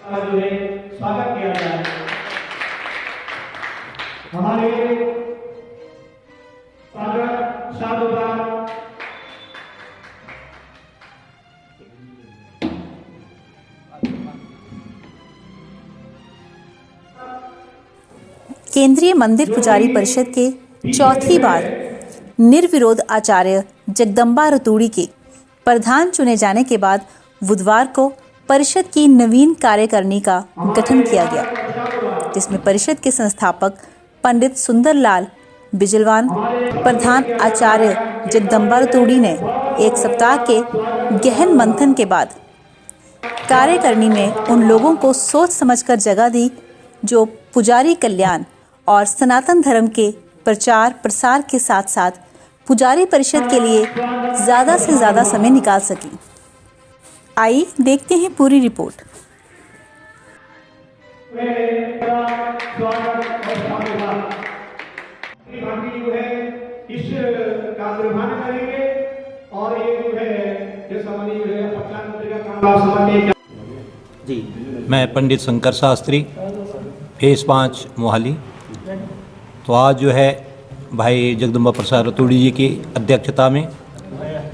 जो है स्वागत किया जाए। हमारे स्वागत साधुवाद केंद्रीय मंदिर पुजारी परिषद के चौथी बार निर्विरोध आचार्य जगदम्बा रतूड़ी के प्रधान चुने जाने के बाद बुधवार को परिषद की नवीन कार्यकारिणी का गठन किया गया, जिसमें परिषद के संस्थापक पंडित सुंदरलाल बिजलवान, प्रधान आचार्य जगदम्बा रतूड़ी ने एक सप्ताह के गहन मंथन के बाद कार्यकारिणी में उन लोगों को सोच समझकर जगह दी जो पुजारी कल्याण और सनातन धर्म के प्रचार प्रसार के साथ साथ पुजारी परिषद के लिए ज़्यादा से ज़्यादा समय निकाल सकें। आइए देखते हैं पूरी रिपोर्ट। इस का निर्वहन करेंगे और ये जो है जो संबंधी जो है प्रधानमंत्री का काम जी। मैं पंडित शंकर शास्त्री, फेस 5 मोहाली। तो आज जो है भाई जगदम्बा प्रसाद रतूड़ी जी की अध्यक्षता में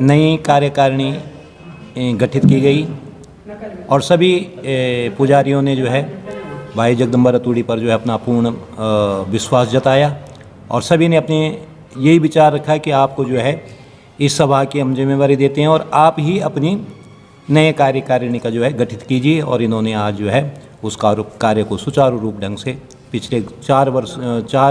नई कार्यकारिणी गठित की गई और सभी पुजारियों ने जो है भाई जगदम्बा रतूड़ी पर जो है अपना पूर्ण विश्वास जताया और सभी ने अपने यही विचार रखा कि आपको जो है इस सभा की हम जिम्मेवारी देते हैं और आप ही अपनी नए कार्यकारिणी का जो है गठित कीजिए। और इन्होंने आज जो है उस कार्य को सुचारू रूप ढंग से पिछले 4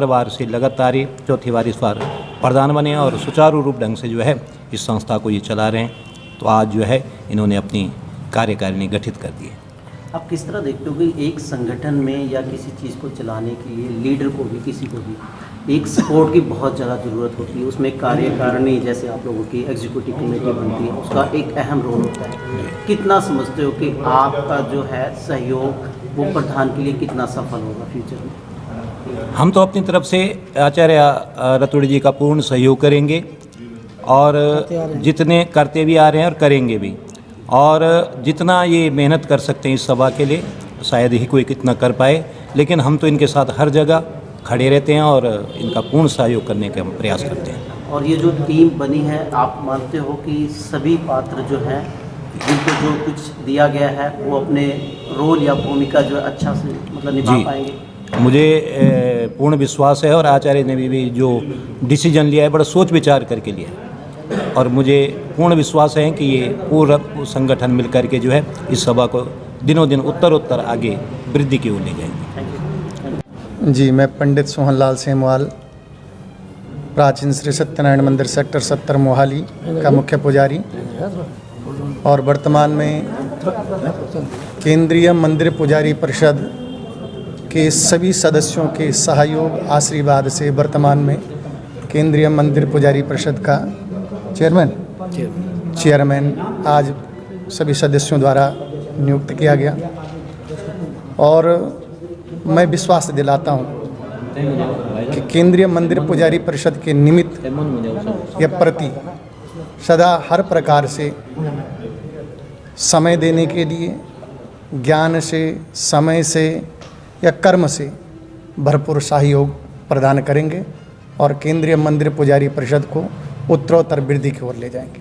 बार से लगातार ही चौथी बार इस बार प्रधान बने और सुचारू रूप ढंग से जो है इस संस्था को ये चला रहे हैं। तो आज जो है इन्होंने अपनी कार्यकारिणी गठित कर दी है। आप किस तरह देखते हो कि एक संगठन में या किसी चीज़ को चलाने के लिए लीडर को भी, किसी को भी एक सपोर्ट की बहुत ज़्यादा ज़रूरत होती है। उसमें कार्यकारिणी जैसे आप लोगों की एग्जीक्यूटिव कमेटी बनती है, उसका एक अहम रोल होता है। कितना समझते हो कि आपका जो है सहयोग वो प्रधान के लिए कितना सफल होगा फ्यूचर में? हम तो अपनी तरफ से आचार्य रतूड़ी जी का पूर्ण सहयोग करेंगे और जितने करते भी आ रहे हैं और करेंगे भी, और जितना ये मेहनत कर सकते हैं इस सभा के लिए शायद ही कोई कितना कर पाए, लेकिन हम तो इनके साथ हर जगह खड़े रहते हैं और इनका पूर्ण सहयोग करने का हम प्रयास करते हैं। और ये जो टीम बनी है, आप मानते हो कि सभी पात्र जो हैं जिनको जो कुछ दिया गया है वो अपने रोल या भूमिका जो है अच्छा से मतलब निभा पाएंगे? मुझे पूर्ण विश्वास है और आचार्य ने भी जो डिसीजन लिया है बड़ा सोच विचार करके लिया है और मुझे पूर्ण विश्वास है कि ये पूरा संगठन मिलकर के जो है इस सभा को दिनों दिन उत्तर आगे वृद्धि की ओर ले जाएंगे। जी, मैं पंडित सोहनलाल सेमवाल, प्राचीन श्री सत्यनारायण मंदिर सेक्टर 70 मोहाली का मुख्य पुजारी और वर्तमान में केंद्रीय मंदिर पुजारी परिषद के सभी सदस्यों के सहयोग आशीर्वाद से वर्तमान में केंद्रीय मंदिर पुजारी परिषद का चेयरमैन आज सभी सदस्यों द्वारा नियुक्त किया गया। और मैं विश्वास दिलाता हूँ कि केंद्रीय मंदिर पुजारी परिषद के निमित्त या प्रति सदा हर प्रकार से समय देने के लिए ज्ञान से, समय से या कर्म से भरपूर सहयोग प्रदान करेंगे और केंद्रीय मंदिर पुजारी परिषद को उत्तरोत्तर वृद्धि की ओर ले जाएंगे।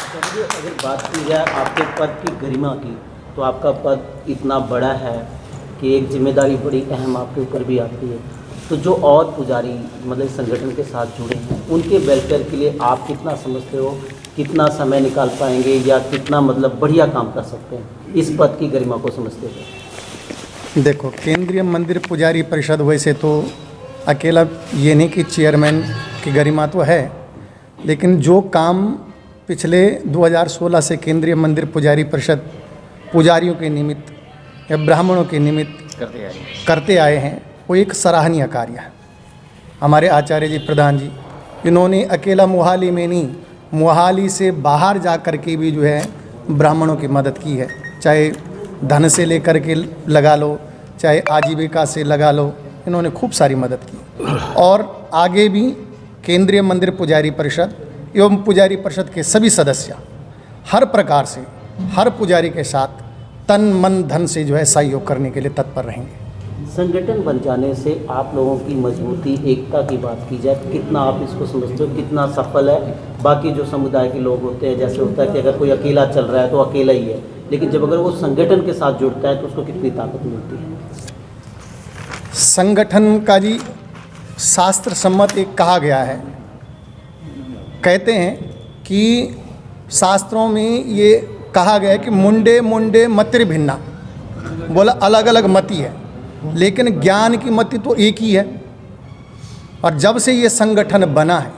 अगर बात की जाए आपके पद की गरिमा की, तो आपका पद इतना बड़ा है कि एक जिम्मेदारी बड़ी अहम आपके ऊपर भी आती है। तो जो और पुजारी मतलब संगठन के साथ जुड़े हैं उनके वेलफेयर के लिए आप कितना समझते हो, कितना समय निकाल पाएंगे या कितना मतलब बढ़िया काम कर सकते हैं इस पद की गरिमा को समझते हो? देखो, केंद्रीय मंदिर पुजारी परिषद वैसे तो अकेला ये नहीं कि चेयरमैन की गरिमा तो है, लेकिन जो काम पिछले 2016 से केंद्रीय मंदिर पुजारी परिषद पुजारियों के निमित्त या ब्राह्मणों के निमित्त करते आए हैं वो एक सराहनीय कार्य है। हमारे आचार्य जी, प्रधान जी, इन्होंने अकेला मोहाली में नहीं, मोहाली से बाहर जा कर के भी जो है ब्राह्मणों की मदद की है। चाहे धन से लेकर के लगा लो, चाहे आजीविका से लगा लो, इन्होंने खूब सारी मदद की। और आगे भी केंद्रीय मंदिर पुजारी परिषद एवं पुजारी परिषद के सभी सदस्य हर प्रकार से हर पुजारी के साथ तन मन धन से जो है सहयोग करने के लिए तत्पर रहेंगे। संगठन बन जाने से आप लोगों की मजबूती, एकता की बात की जाए, कितना आप इसको समझते हो, कितना सफल है? बाकी जो समुदाय के लोग होते हैं, जैसे होता है कि अगर कोई अकेला चल रहा है तो अकेला ही है, लेकिन जब अगर वो संगठन के साथ जुड़ता है तो उसको कितनी ताकत मिलती है? संगठन का जी शास्त्र सम्मत एक कहा गया है, कहते हैं कि शास्त्रों में ये कहा गया है कि मुंडे मुंडे मतिर भिन्ना, बोला अलग अलग मति है, लेकिन ज्ञान की मति तो एक ही है। और जब से ये संगठन बना है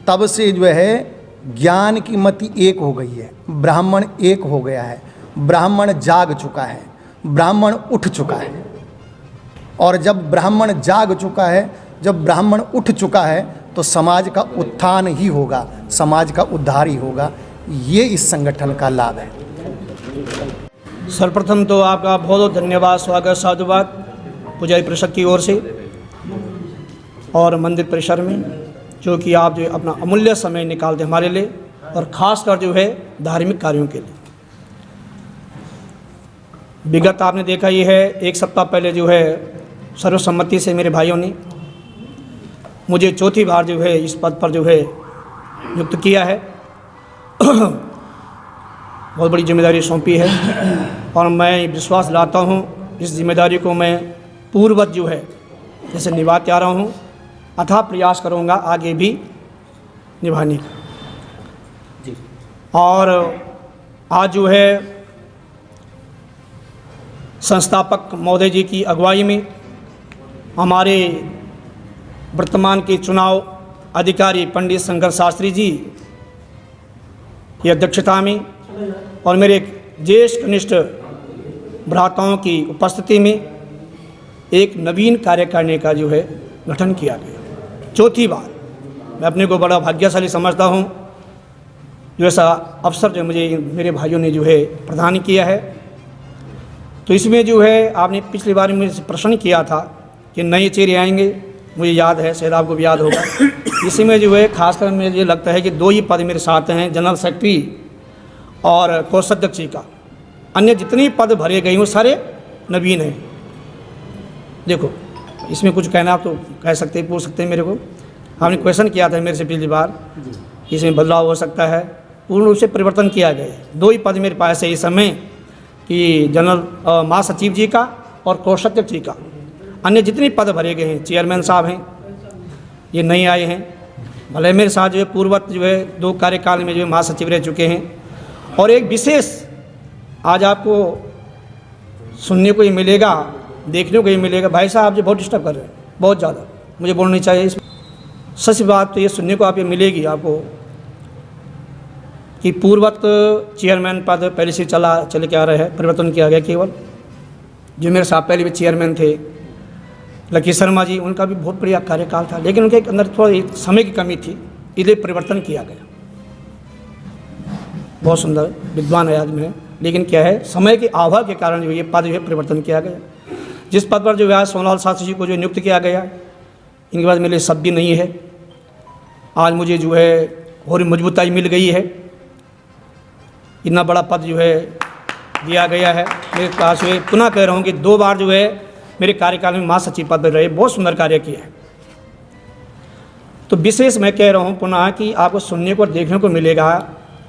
तब से जो है ज्ञान की मति एक हो गई है, ब्राह्मण एक हो गया है, ब्राह्मण जाग चुका है, ब्राह्मण उठ चुका है। और जब ब्राह्मण जाग चुका है, जब ब्राह्मण उठ चुका है तो समाज का उत्थान ही होगा, समाज का उद्धार ही होगा। ये इस संगठन का लाभ है। सर्वप्रथम तो आपका बहुत बहुत धन्यवाद, स्वागत, साधुवाद पुजारी परिषद की ओर से और मंदिर परिसर में, जो कि आप जो अपना अमूल्य समय निकालते हमारे लिए और ख़ासकर जो है धार्मिक कार्यों के लिए। विगत आपने देखा ये है, एक सप्ताह पहले जो है सर्वसम्मति से मेरे भाइयों ने मुझे चौथी बार जो है इस पद पर जो है नियुक्त किया है। बहुत बड़ी जिम्मेदारी सौंपी है और मैं विश्वास लाता हूँ इस जिम्मेदारी को मैं पूर्ववत जो है जैसे निभाते आ रहा हूँ, अथाह प्रयास करूँगा आगे भी निभाने का। जी। और आज जो है संस्थापक महोदय जी की अगुवाई में हमारे वर्तमान के चुनाव अधिकारी पंडित शंकर शास्त्री जी की अध्यक्षता में और मेरे ज्येष्ठ कनिष्ठ भ्राताओं की उपस्थिति में एक नवीन कार्यकारिणी का जो है गठन किया गया। चौथी बार मैं अपने को बड़ा भाग्यशाली समझता हूँ जो ऐसा अवसर जो मुझे मेरे भाइयों ने जो है प्रदान किया है। तो इसमें जो है आपने पिछली बार मुझे प्रश्न किया था कि नए चेहरे आएंगे, मुझे याद है, शायद आपको भी याद होगा। इसी में जो है खासकर मुझे लगता है कि दो ही पद मेरे साथ हैं, जनरल सेक्रेटरी और कोषाध्यक्ष जी का। अन्य जितने पद भरे गए वो सारे नवीन हैं। देखो इसमें कुछ कहना आप तो कह सकते हैं, पूछ सकते हैं मेरे को। आपने क्वेश्चन किया था मेरे से पिछली बार, इसमें बदलाव हो सकता है, पूर्ण रूप से परिवर्तन किया गया है। दो ही पद मेरे पास है इस समय कि जनरल महासचिव जी का और कोषाध्यक्ष जी का। अन्य जितने पद भरे गए हैं, चेयरमैन साहब हैं, ये नए आए हैं। भले मेरे साथ जो है पूर्ववत जो है 2 कार्यकाल में जो है महासचिव रह चुके हैं। और एक विशेष आज आपको सुनने को ही मिलेगा, देखने को ही मिलेगा। भाई साहब जो बहुत डिस्टर्ब कर रहे हैं, बहुत ज़्यादा, मुझे बोलना नहीं चाहिए इसमें। सच बात तो ये सुनने को आप ये मिलेगी आपको कि पूर्ववत चेयरमैन पद पहले से चले के आ रहे हैं, परिवर्तन किया गया। केवल जो मेरे साथ पहले भी चेयरमैन थे लकी शर्मा जी, उनका भी बहुत बढ़िया कार्यकाल था, लेकिन उनके अंदर थोड़ा समय की कमी थी, इसलिए परिवर्तन किया गया। बहुत सुंदर विद्वान आदमी है, लेकिन क्या है समय के अभाव के कारण जो ये पद जो है परिवर्तन किया गया। जिस पद पर जो है सोनलाल शास्त्री जी को जो नियुक्त किया गया, इनके बाद मेरे शब्द भी नहीं है। आज मुझे जो है और मजबूताई मिल गई है, इतना बड़ा पद जो है दिया गया है मेरे पास। जो है पुनः कह रहा हूँ कि 2 बार जो है मेरे कार्यकाल में महासचिव पद पर रहे, बहुत सुंदर कार्य किया है। तो विशेष मैं कह रहा हूँ पुनः कि आपको सुनने को देखने को मिलेगा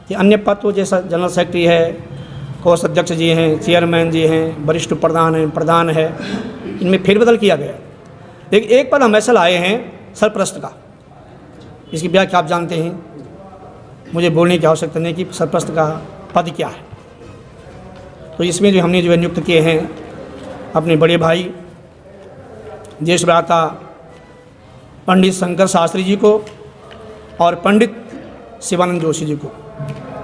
कि अन्य पद तो जैसा जनरल सेक्रेटरी है, कोषाध्यक्ष जी हैं, चेयरमैन जी हैं, वरिष्ठ प्रधान है, इनमें फेरबदल किया गया। लेकिन एक पद हम ऐसा लाए हैं सरप्रस्त का, इसकी व्याख्या आप जानते हैं, मुझे बोलने की आवश्यकता नहीं कि सरप्रस्त का पद क्या है। तो इसमें जो हमने जो है नियुक्त किए हैं अपने बड़े भाई ज्येष्ठ भ्राता पंडित शंकर शास्त्री जी को और पंडित शिवानंद जोशी जी को।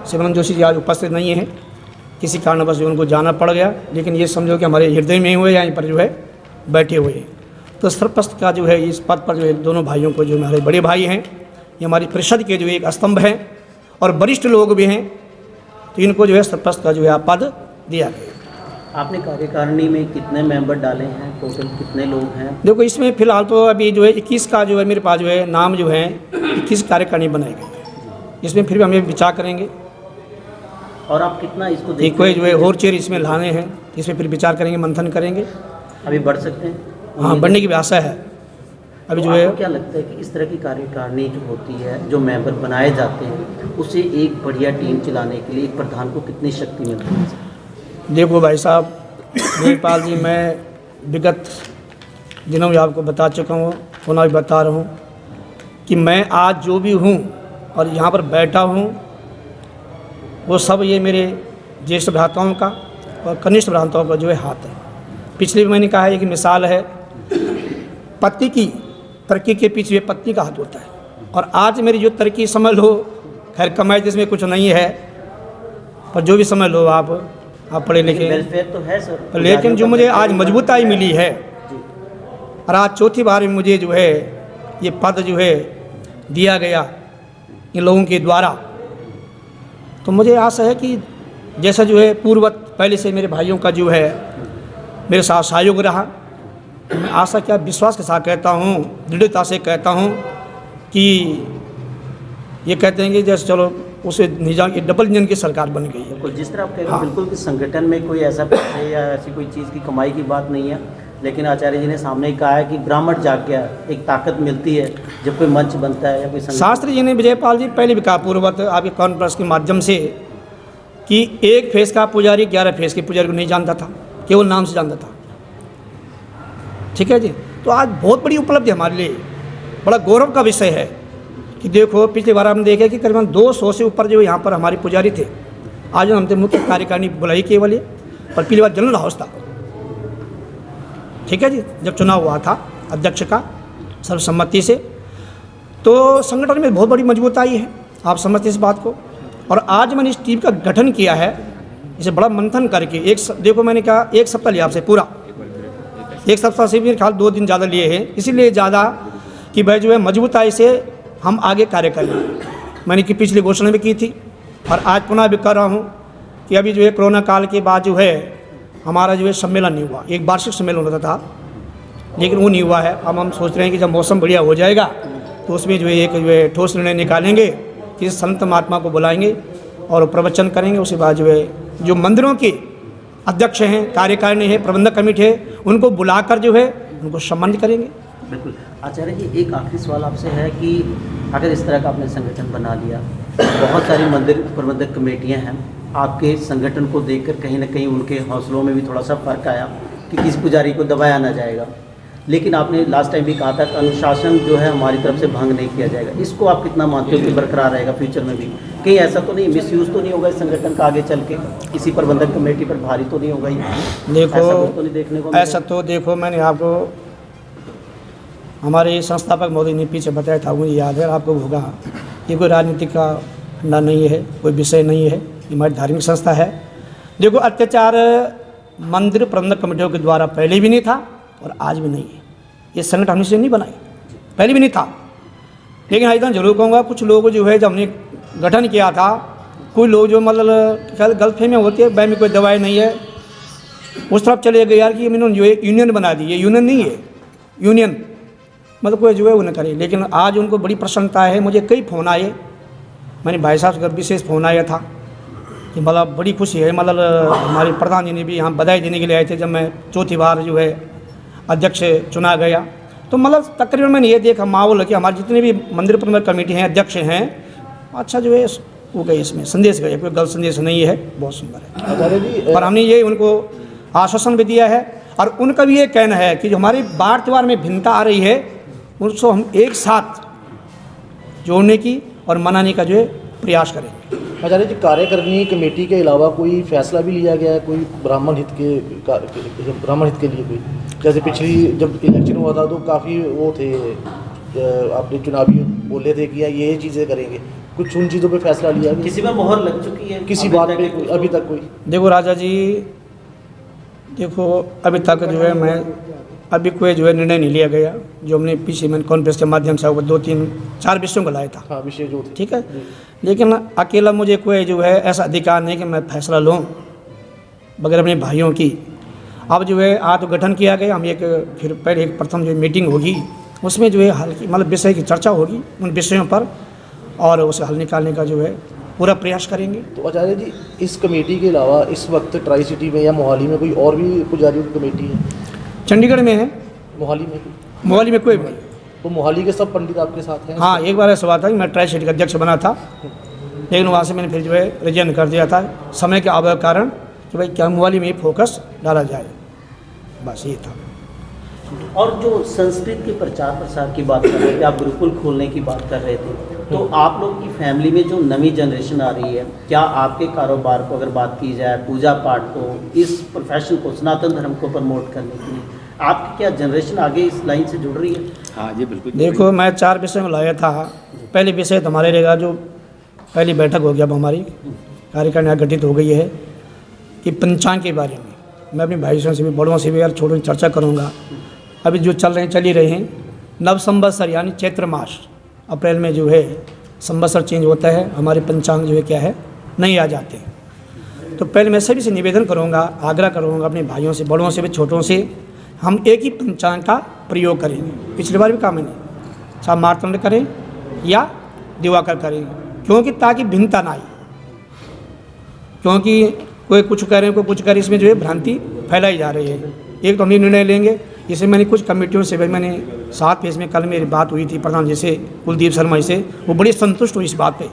शिवानंद जोशी जी आज उपस्थित नहीं है, किसी कारणवश जो उनको जाना पड़ गया, लेकिन ये समझो कि हमारे हृदय में हुए यहाँ पर जो है बैठे हुए हैं। तो सरप्रस्त का जो है इस पद पर जो है दोनों भाइयों को, जो हमारे बड़े भाई हैं, ये हमारी परिषद के जो एक स्तंभ हैं और वरिष्ठ लोग भी हैं, तो इनको जो है सरप्रस्त का जो है पद दिया गया। आपने कार्यकारिणी में कितने मेंबर डाले हैं, टोटल कितने लोग हैं? देखो इसमें फिलहाल तो अभी जो है 21 का जो है मेरे पास जो है नाम जो है 21 कार्यकारिणी बनाए गए। इसमें फिर भी हम विचार करेंगे और आप कितना इसको एक देखते कोई हैं जो है कि और चेयर इसमें लाने हैं, इसमें फिर विचार करेंगे, मंथन करेंगे। अभी बढ़ सकते हैं? हाँ, बढ़ने की भी आशा है। अभी तो जो है आपको क्या लगता है कि इस तरह की कार्यकारिणी जो होती है, जो मेंबर बनाए जाते हैं, उसे एक बढ़िया टीम चलाने के लिए एक प्रधान को कितनी शक्ति मिलती है? देखो भाई साहब देवपाल जी, मैं विगत दिनों में आपको बता चुका हूँ, पुनः भी बता रहा हूँ कि मैं आज जो भी हूँ और यहाँ पर बैठा हूँ, वो सब ये मेरे ज्येष्ठ भ्राताओं का और कनिष्ठ भ्राताओं का जो है हाथ है। पिछले भी मैंने कहा है कि मिसाल है, पति की तरक्की के पीछे पत्नी का हाथ होता है। और आज मेरी जो तरक्की समझ लो, खैर कमाई जिसमें कुछ नहीं है, पर जो भी समझ लो आप पढ़े लिखे, वेलफेयर तो है सर, लेकिन जो मुझे आज मजबूताई मिली है और आज चौथी बार में मुझे जो है ये पद जो है दिया गया इन लोगों के द्वारा, तो मुझे आशा है कि जैसा जो है पूर्ववत पहले से मेरे भाइयों का जो है मेरे साथ सहयोग रहा, तो मैं आशा क्या विश्वास के साथ कहता हूँ, दृढ़ता से कहता हूँ कि ये कहते हैं कि जैसे चलो उसे निजाम की डबल इंजन की सरकार बन गई है। बिल्कुल, जिस तरह आप कह रहे हैं हाँ। बिल्कुल कि संगठन में कोई ऐसा पैसे या ऐसी कोई चीज़ की कमाई की बात नहीं है, लेकिन आचार्य जी ने सामने ही कहा है कि ब्राह्मण जाग गया, एक ताकत मिलती है जब कोई मंच बनता है या कोई संगठन। शास्त्री जी ने विजयपाल जी पहले भी कहा पूर्ववत आपके कॉन्फ्रेंस के माध्यम से कि एक फेस का पुजारी 11 फेस के पुजारी को नहीं जानता था, केवल नाम से जानता था। ठीक है जी, तो आज बहुत बड़ी उपलब्धि हमारे लिए, बड़ा गौरव का विषय है कि देखो पिछली बार हमने देखा कि करीबन 200 से ऊपर जो यहाँ पर हमारे पुजारी थे। आज हमने मुख्य कार्यकारिणी बुलाई केवल ये, पर पिछली बार जनरल हाउस था। ठीक है जी, जब चुनाव हुआ था अध्यक्ष का सर्वसम्मति से, तो संगठन में बहुत बड़ी मजबूताई है, आप समझते इस बात को। और आज मैंने इस टीम का गठन किया है, इसे बड़ा मंथन करके देखो मैंने कहा 1 सप्ताह लिया आपसे पूरा, 1 सप्ताह से भी ख्याल 2 दिन ज़्यादा लिए हैं, इसीलिए ज़्यादा कि भाई जो है मजबूताई से हम आगे कार्य करें। मैंने कि पिछली घोषणा भी की थी और आज पुनः भी कर रहा हूँ कि अभी जो है कोरोना काल के बाद जो है हमारा जो है सम्मेलन नहीं हुआ, एक वार्षिक सम्मेलन होता था, लेकिन वो नहीं हुआ है। अब हम सोच रहे हैं कि जब मौसम बढ़िया हो जाएगा तो उसमें जो है एक जो है ठोस निर्णय निकालेंगे कि संत महात्मा को बुलाएंगे और प्रवचन करेंगे। उसके बाद जो है जो मंदिरों के अध्यक्ष हैं, कार्यकारिणी है, प्रबंधक कमेटी है, उनको बुलाकर जो है उनको सम्मानित करेंगे। बिल्कुल। आचार्य जी, एक आखिरी सवाल आपसे है कि अगर इस तरह का आपने संगठन बना लिया, बहुत सारी मंदिर प्रबंधक कमेटियां हैं, आपके संगठन को देखकर कहीं ना कहीं उनके हौसलों में भी थोड़ा सा फर्क आया कि किस पुजारी को दबाया ना जाएगा, लेकिन आपने लास्ट टाइम भी कहा था कि अनुशासन जो है हमारी तरफ से भंग नहीं किया जाएगा। इसको आप कितना मानते हो कि बरकरार रहेगा फ्यूचर में भी? कहीं ऐसा तो नहीं मिसयूज़ तो नहीं होगा इस संगठन का आगे चल के, किसी प्रबंधक कमेटी पर भारी तो नहीं होगा ये? देखो ऐसा कुछ तो नहीं देखने को ऐसा तो देखो मैंने आपको हमारे संस्थापक महोदय ने पीछे बताया था, मुझे याद है, आपको होगा। ये कोई राजनीति का फंडा नहीं है, कोई विषय नहीं है, ये हमारी धार्मिक संस्था है। देखो अत्याचार मंदिर प्रबंधक कमेटियों के द्वारा पहले भी नहीं था और आज भी नहीं है। ये संगठन हमने से नहीं बनाई, पहले भी नहीं था। लेकिन आज जरूर कहूँगा, कुछ लोग जो है जब हमने गठन किया था, कोई लोग जो मतलब गलतफहमियाँ होती है, बैंक में कोई दवाई नहीं है, उस तरफ चले गए यार कि इन्होंने जो एक यूनियन बना दी। ये यूनियन नहीं है, यूनियन मतलब कोई जो है वो न करे। लेकिन आज उनको बड़ी प्रसन्नता है, मुझे कई फ़ोन आए, मैंने भाई साहब से विशेष फ़ोन आया था कि मतलब बड़ी खुशी है। मतलब हमारे प्रधान जी ने भी यहाँ बधाई देने के लिए आए थे जब मैं चौथी बार जो है अध्यक्ष चुना गया। तो मतलब तकरीबन मैंने ये देखा माहौल कि हमारे जितने भी मंदिर प्रबंधक कमेटी हैं, अध्यक्ष हैं, अच्छा जो है वो गए, इसमें संदेश गए, कोई गलत संदेश नहीं है, बहुत सुंदर है। पर हमने ये उनको आश्वासन भी दिया है और उनका भी ये कहना है कि जो हमारे बार त्यौहार में भिन्नता आ रही है उसको हम एक साथ जोड़ने की और मनाने का जो है प्रयास करेंगे। आचार्य जी, कार्यकारिणी कमेटी के अलावा कोई फैसला भी लिया गया है कोई ब्राह्मण हित के लिए कोई? जैसे पिछली जब इलेक्शन हुआ था तो काफ़ी वो थे, आपने चुनावी बोले थे कि ये चीज़ें करेंगे, कुछ उन चीज़ों पे फैसला लिया गया? किसी में मोहर लग चुकी है किसी बात पे अभी तक कोई? देखो राजा जी, देखो अभी तक जो है मैं अभी कोई जो है निर्णय नहीं लिया गया। जो हमने पीछे मैंने कॉन्फ्रेंस के माध्यम से 2-3-4 विषयों को लाया था। हाँ, विषय जो थे। ठीक है, लेकिन अकेला मुझे कोई जो है ऐसा अधिकार नहीं कि मैं फैसला लूँ बगैर अपने भाइयों की। अब जो है आज तो गठन किया गया, हम एक फिर पहले एक प्रथम जो मीटिंग होगी उसमें जो है हल्की मतलब विषय की चर्चा होगी उन विषयों पर और उसे हल निकालने का जो है पूरा प्रयास करेंगे। तो आचार्य जी, इस कमेटी के अलावा इस वक्त ट्राई सिटी में या मोहाली में कोई और भी पुजारियों की कमेटी है? चंडीगढ़ में है, मोहाली में? मोहाली में कोई नहीं। तो मोहाली के सब पंडित आपके साथ हैं? हाँ, एक बार ऐसा हुआ था कि मैं ट्राई सिटी का अध्यक्ष बना था, लेकिन वहाँ से मैंने फिर जो है रिजाइन कर दिया था समय के अभाव के कारण कि भाई क्या मोहाली में ही फोकस डाला जाए, बस ये था। और जो संस्कृत के प्रचार प्रसार की बात कर रहे थे, आप गुरुकुल खोलने की बात कर रहे थे, तो आप लोग की फैमिली में जो नई जनरेशन आ रही है, क्या आपके कारोबार को अगर बात की जाए, पूजा पाठ को, इस प्रोफेशन को, सनातन धर्म को प्रमोट करने के लिए आपकी क्या जनरेशन आगे इस लाइन से जुड़ रही है? हाँ जी बिल्कुल। देखो, मैं 4 विषय में लाया था। पहले विषय तो हमारे रहेगा, जो पहली बैठक हो गया अब हमारी कार्यकारिणी गठित हो गई है, कि पंचांग के बारे में मैं अपने भाइयों से भी, बड़ों से भी यार छोटों से चर्चा करूँगा। अभी जो चल ही रहे हैं नव संवत्सर यानी चैत्र मास, अप्रैल में जो है संवत्सर चेंज होता है, हमारे पंचांग जो है क्या है नहीं आ जाते। तो पहले मैं सभी से निवेदन करूँगा, आग्रह करूँगा अपने भाइयों से, बड़ों से भी, छोटों से, हम एक ही पंचांग का प्रयोग करेंगे। पिछली बार भी काम नहीं, चाहे मार्तंड करें या दिवाकर करें, क्योंकि ताकि भिन्नता ना आए, क्योंकि कोई कुछ कह रहे हैं, कोई कुछ कह रहे, इसमें जो है भ्रांति फैलाई जा रही है। एक तो हम निर्णय लेंगे, इसे मैंने कुछ कमेटियों से भी, मैंने 7 पेज में कल मेरी बात हुई थी प्रधान जी से, कुलदीप शर्मा जी से, वो बड़ी संतुष्ट हुई इस बात पे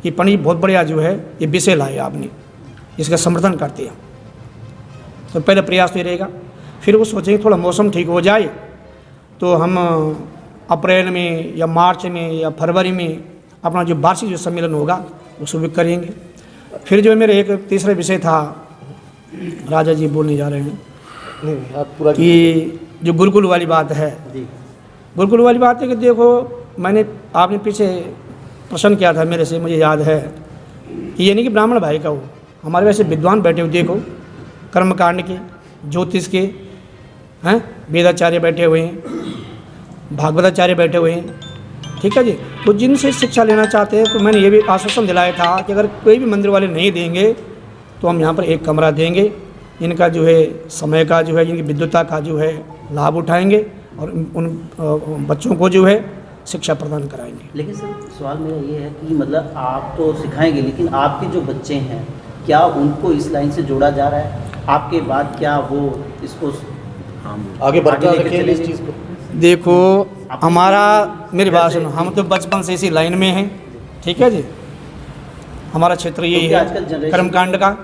कि पंडित बहुत बढ़िया जो है ये विषय लाए आपने, इसका समर्थन करते हैं। तो पहले प्रयास तो ये रहेगा, फिर वो सोचेंगे थोड़ा मौसम ठीक हो जाए तो हम अप्रैल में या मार्च में या फरवरी में अपना जो वार्षिक जो सम्मेलन होगा उसको भी करेंगे। फिर जो मेरे एक तीसरा विषय था, राजा जी बोलने जा रहे हैं, नहीं आप पूरा कि जो गुरुकुल वाली बात है, गुरुकुल वाली बात है कि देखो, मैंने आपने पीछे प्रश्न किया था मेरे से, मुझे याद है कि ये नहीं कि ब्राह्मण भाई का हो, हमारे वैसे विद्वान बैठे हुए, देखो कर्मकांड के, ज्योतिष के हैं, वेदाचार्य बैठे हुए हैं, भागवताचार्य बैठे हुए हैं, ठीक है जी। तो जिनसे शिक्षा लेना चाहते हैं, तो मैंने ये भी आश्वासन दिलाया था कि अगर कोई भी मंदिर वाले नहीं देंगे तो हम यहाँ पर एक कमरा देंगे, इनका जो है समय का जो है, इनकी विद्युता का जो है लाभ उठाएंगे और उन बच्चों को जो है शिक्षा प्रदान कराएंगे। लेकिन सर सवाल मेरा ये है कि मतलब आप तो सिखाएंगे, लेकिन आपके जो बच्चे हैं क्या उनको इस लाइन से जोड़ा जा रहा है? आपके बाद क्या वो इसको आगे बढ़ता लेके रखेंगे इस चलेंगे? चीज़ को? देखो, हमारा, मेरी बात सुनो, हम तो बचपन से इसी लाइन में हैं, ठीक है जी, हमारा क्षेत्र यही क्योंकि आजकल है जनरेशन- कर्मकांड का।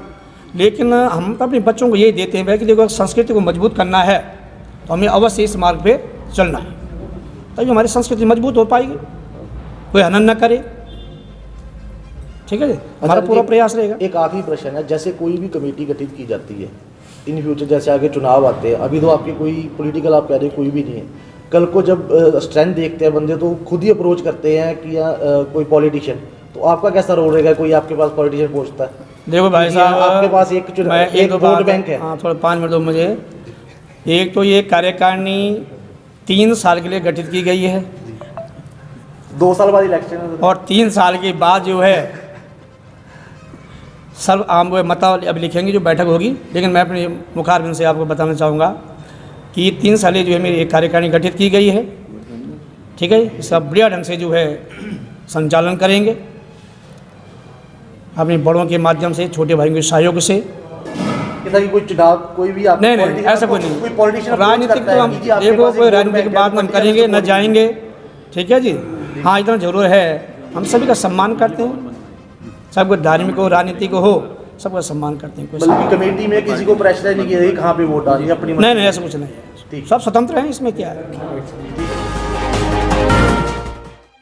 लेकिन हम तो अपने बच्चों को यही देते हैं कि देखो, संस्कृति को मजबूत करना है तो हमें अवश्य इस मार्ग पे चलना है, तभी हमारी संस्कृति मजबूत हो पाएगी, कोई हनन न करे, ठीक है जी, हमारा पूरा प्रयास रहेगा। एक आखिरी प्रश्न है, जैसे कोई भी कमेटी गठित की जाती है इन फ्यूचर, जैसे आगे चुनाव आते हैं, अभी तो आपके कोई पॉलिटिकल आप कह रहे हैं कोई भी नहीं है, कल को जब स्ट्रेंथ देखते हैं बंदे तो खुद ही अप्रोच करते हैं कि या कोई पॉलिटिशियन, तो आपका कैसा रोल रहेगा? कोई आपके पास पॉलिटिशियन पहुंचता है? देखो भाई क्योंकि साहब, आपके पास एक वोट बैंक है। हाँ, थोड़ा 5 मिनट दो मुझे। एक तो ये कार्यकारिणी 3 साल के लिए गठित की गई है 2 साल बाद इलेक्शन और 3 साल के बाद जो है सर्व आम मतावली अब लिखेंगे जो बैठक होगी। लेकिन मैं अपने मुखारबिंद से आपको बताना चाहूँगा कि ये 3 साल जो है मेरी एक कार्यकारिणी गठित की गई है, ठीक है। इसका बढ़िया ढंग से जो है संचालन करेंगे अपने बड़ों के माध्यम से, छोटे भाइयों के सहयोग से। कि कोई चुनाव कोई भी आप नहीं नहीं, ऐसा कोई नहीं, कोई पॉलिटिशियन राजनीतिक तो हम देखो, कोई राजनीतिक की बात हम करेंगे न जाएंगे, ठीक है जी। हाँ, इतना जरूर है, हम सभी का सम्मान करते हैं, सबको धार्मिक हो, राजनीतिक हो, सबका सम्मान करते हैं। बल्कि कमेटी में किसी को प्रेशर नहीं किया कहाँ पे वोट डालिए अपनी नहीं, ऐसा कुछ नहीं है, सब स्वतंत्र हैं, इसमें क्या है।